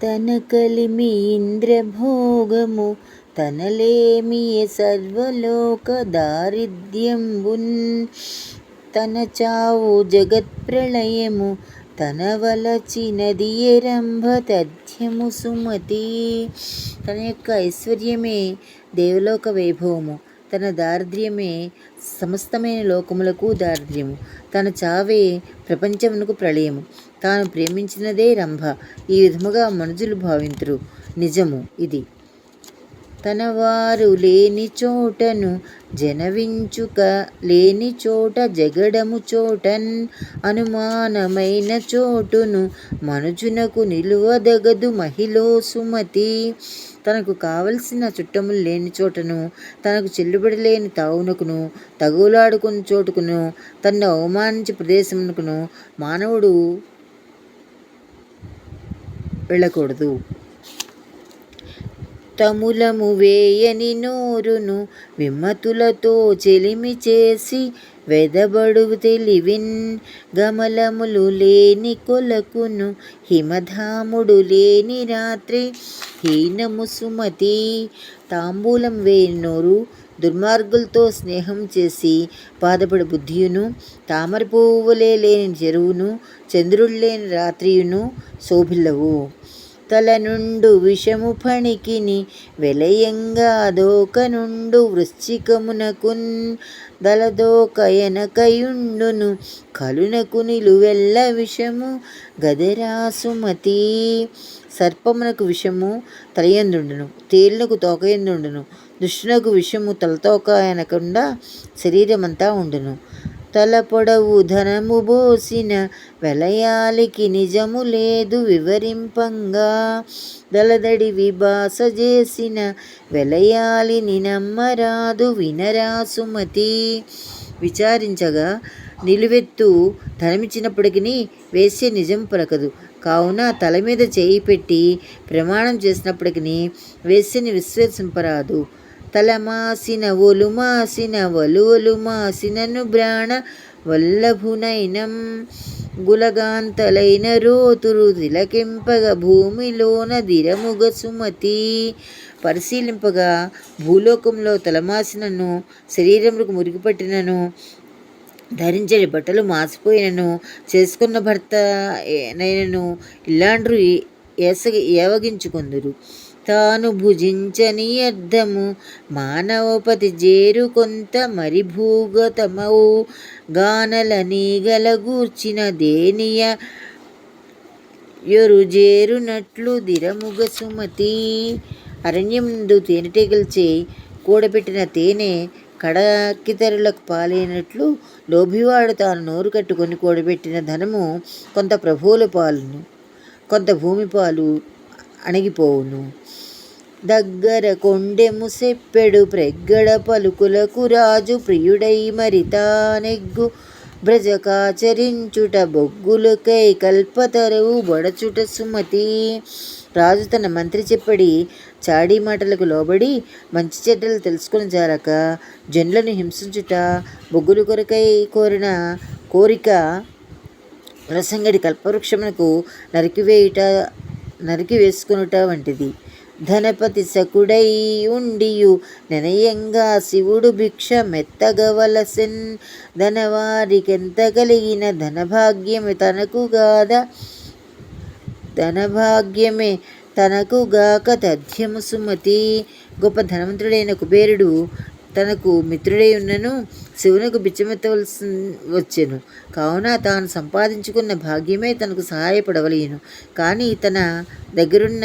తన కలిమి ఇంద్రభోగము తనలేమియ సర్వలోక దారిద్ర్యంబున్ తన చావు జగత్ప్రళయము తన వలచినది ఎరంభ తథ్యము సుమతి. తన యొక్క ఐశ్వర్యమే దేవలోక వైభవము, తన దారిద్ర్యమే సమస్తమైన లోకములకు దారిద్ర్యము, తన చావే ప్రపంచమునకు ప్రళయము, తాను ప్రేమించినదే రంభ. ఈ విధముగా మనుజులు భావింతురు. నిజము ఇది. తన వారు లేని చోటను జనవించుక లేని చోట జగడము చోటన్ అనుమానమైన చోటును మనుజునకు నిలువదగదు మహిళో సుమతి. తనకు కావలసిన చుట్టములు లేని చోటను, తనకు చెల్లుబడి లేని తావునకును, తగులాడుకుని చోటుకును, తన్ను అవమానించే ప్రదేశమునకును మానవుడు వెళ్ళకూడదు. తములము వేయని నోరును విమ్మతులతో చెలిమి చేసి వెదబడు తెలివిన్ గమలములు లేని కొలకును హిమధాముడు లేని రాత్రి హీనము సుమతి. తాంబూలం వేయని నోరు దుర్మార్గులతో స్నేహం చేసి బాధపడు బుద్ధియును, తామర పువ్వులే లేని చెరువును, చంద్రుడు లేని రాత్రియును శోభిల్లవు. తల నుండు విషము ఫణికిని వెలయంగా దోక నుండు వృశ్చికమునకున్ దళదోకయనకయుండును కలునకు నిలువెల్ల విషము గదరా సుమతి. సర్పమునకు విషము తలయందుండును, తేలునకు తోకయందుండును, దుష్టునకు విషము తలతోక అనకుండా శరీరమంతా ఉండును. తల పొడవు ధనము బోసిన వెలయాలికి నిజము లేదు వివరింపంగా దళదడి విభాస చేసిన వెలయాలిని నమ్మరాదు వినరా సుమతి. విచారించగా నిలువెత్తు ధనమిచ్చినప్పటికీ వేశ్య నిజం పలకదు. కావున తల మీద చేయి పెట్టి ప్రమాణం చేసినప్పటికీ వేశ్యని విశ్వసింపరాదు. తలమాసిన ఒలుమాసిన వలువలుమాసినను బ్రాణ వల్లభునైనం గులగాంతలైన రోతురు తిలకింపగ భూమిలోన దిరముగ సుమతి. పరిశీలింపగా భూలోకంలో తలమాసినను, శరీరములకు మురిగిపట్టినను, ధరించని బట్టలు మాసిపోయినను, చేసుకున్న భర్త నైనను ఇలాండ్రు ఏవగించుకొందురు. తాను భుజించని అర్థము మానవపతి జేరు కొంత మరి భూగతమౌ గానల నీగల గూర్చిన దేనియ యొరుజేరునట్లు దిరముగ సుమతి. అరణ్యముందు తేనెటీగల్చే కూడబెట్టిన తేనె కడకితరులకు పాలైనట్లు లోభివాడు తాను నోరు కట్టుకొని కూడబెట్టిన ధనము కొంత ప్రభువుల పాలును, కొంత భూమి పాలు అణగిపోవును. దగ్గర కొండెము సెప్పెడు ప్రెగ్గడ పలుకులకు రాజు ప్రియుడై మరితానెగ్గు బ్రజకాచరించుట బొగ్గులకై కల్పతరువు బొడచుట సుమతి. రాజు తన మంత్రి చెప్పడి చాడీ మాటలకు లోబడి మంచి చెడ్డలు తెలుసుకుని జాలక జనులను హింసించుట, బొగ్గుల కొరకై కోరిన కోరిక రసంగడి కల్పవృక్షమునకు నరికివేసుకునుట వంటిది. ధనపతి సకుడై ఉండియు నెనయంగా శివుడు భిక్ష మెత్తగవలసెన్ ధనవారికెంత కలిగిన ధనభాగ్యమే తనకు గాక తథ్యము సుమతి. గొప్ప ధనవంతుడైన కుబేరుడు తనకు మిత్రుడై ఉన్నను శివునకు బిచ్చమెత్తవలసి వచ్చెను. కావున తాను సంపాదించుకున్న భాగ్యమే తనకు సహాయపడవలేను. కానీ తన దగ్గరున్న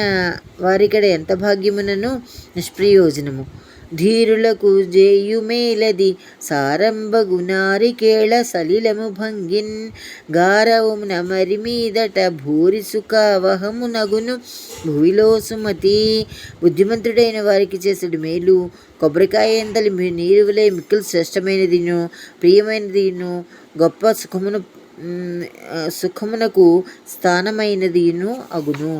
వారికడ ఎంత భాగ్యమునను నిష్ప్రయోజనము. ధీరులకు జేయుమేలది సారంభగు నారికేళ సలిలము భంగిన్ గారవమున మరి మీదట భూరి సుఖావహము నగును భూవిలో సుమతి. బుద్ధిమంతుడైన వారికి చేసడు మేలు కొబ్బరికాయ ఎంతలి నీరు వలె మిక్కిలి శ్రేష్టమైనదిను ప్రియమైనదిను గొప్ప సుఖమునకు స్థానమైనదిను అగును.